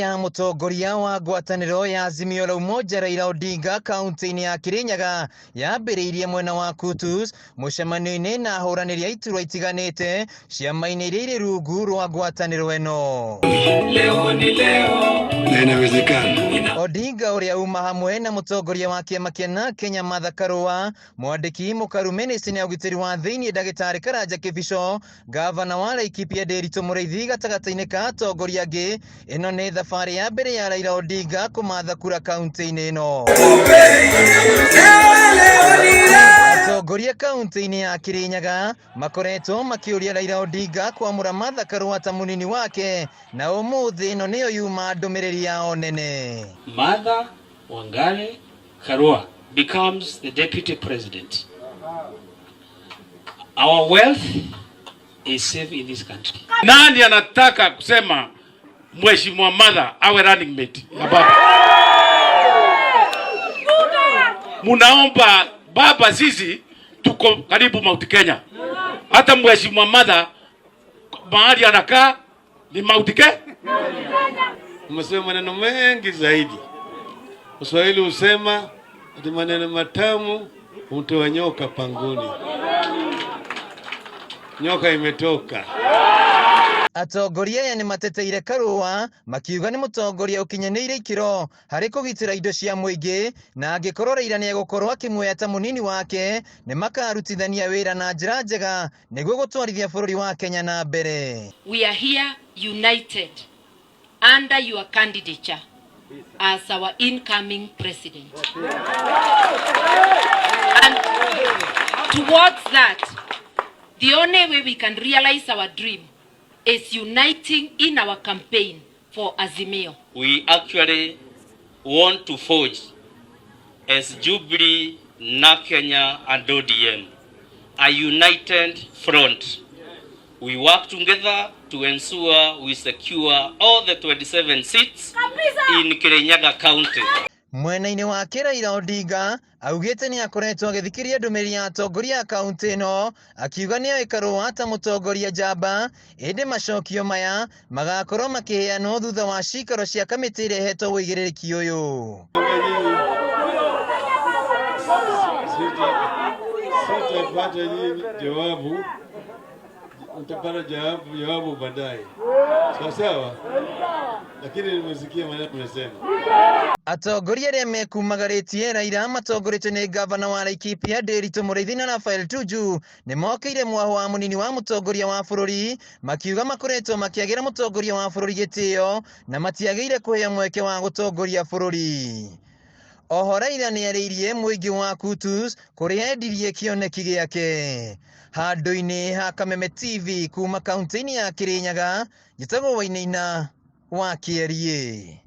ya Atongoria wa ngwatanĩro ya Azimio la Umoja Raila Odinga kaunti-inĩ ya Kirinyaga yambĩrĩirie mwena wa Kutus mũcemanio-inĩ na ahũranĩri a iturwa itiganĩte ciama-inĩ iria irĩ rungu rwa ngwatanĩro ĩno. Leo ni leo na inawezekana. Odinga ũrĩa uma hamwe na mũtongoria wa kĩama kĩa Kenya Martha Karua, mwandĩki mũkaru mĩnĩcitĩ ya ũgitĩri wa thĩinĩ Ndagĩtarĩ Karanja Kĩbico, gavana wa Laikipia Nderitu Mũrĩithi gatagatĩ-inĩ ka atongoria angĩ. Ĩno nĩ thabarĩ ya mbere ya Raila Odinga kũmatha kura kaunti-inĩ ĩno. Atongoria kaunti-inĩ ya Kirinyaga makoretwo makĩũria Raila Odinga kwamũra Martha Karua ta mũnini wake, na ũmũthĩ ĩno nĩyo yuma ndũmĩrĩri yao nene. Martha Karua becomes the deputy president. Our wealth is safe in this country. Nani anataka kusema Mheshimiwa Martha awe running mate ya baba? Munaomba baba, sisi tuko karibu Mount Kenya. Hata Mheshimiwa Martha mahali anakaa ni Mount Kenya. Umesema maneno mengi zaidi. Waswahili husema ati maneno matamu humtoa nyoka pangoni. Nyoka imetoka. Atongoria aya nĩ mateteire Karua makiuga nĩ mũtongoria ũkinyanĩire ikĩro harĩ kũgitĩra indo cia mũingĩ, na angĩkorwo Raila nĩ egũkorwo akĩmuoya ta mũnini wake nĩ makarutithania wĩra na njĩra njega nĩguo gũtwarithia bũrũri wa Kenya na mbere. We are here united under your candidature as our incoming president. And towards that, the only way we can realize our dream is uniting in our campaign for Azimio. We actually want to forge as Jubilee, Kenya and ODM a united front. We work together to ensure we secure all the 27 seats in Kirinyaga County. Mwena-inĩ wake Raila Odinga augĩte nĩ akoretwo agĩthikĩrĩria ndũmĩrĩri ya atongoria a kaunti ĩno, akiuga nĩ oĩ Karua ta mũtongoria njamba, ĩndĩ macokio maya magakorwo makĩheanwo thutha wa cikaro cia kamĩtĩ ĩrĩa ĩhetwo wũigĩrĩrĩki ũyũ. Sitapata jawabu, utapata jawabu baadaye. Sawa? Lakini nimesikia maneno tunasema. Atongoria arĩa mekumagarĩtie Raila matongoretio nĩ gavana wa Laikipia Nderitu Mũrĩithi na Rafael Tuju nĩ mokĩire mwaho wa mũnini wa mũtongoria wa bũrũri, makiuga makoretwo makĩagĩra mũtongoria wa bũrũri gĩtĩo na matiagĩire kũheo mweke wa gũtongoria bũrũri. Oho Raila nĩ arĩirie mũingĩ wa Kutus kũrĩa endirie kĩoneki gĩake. Handũ-inĩ ha Kameme TV kuma kaunti-inĩ ya Kirinyaga, njĩtagwo Wainaina wa Kĩarie.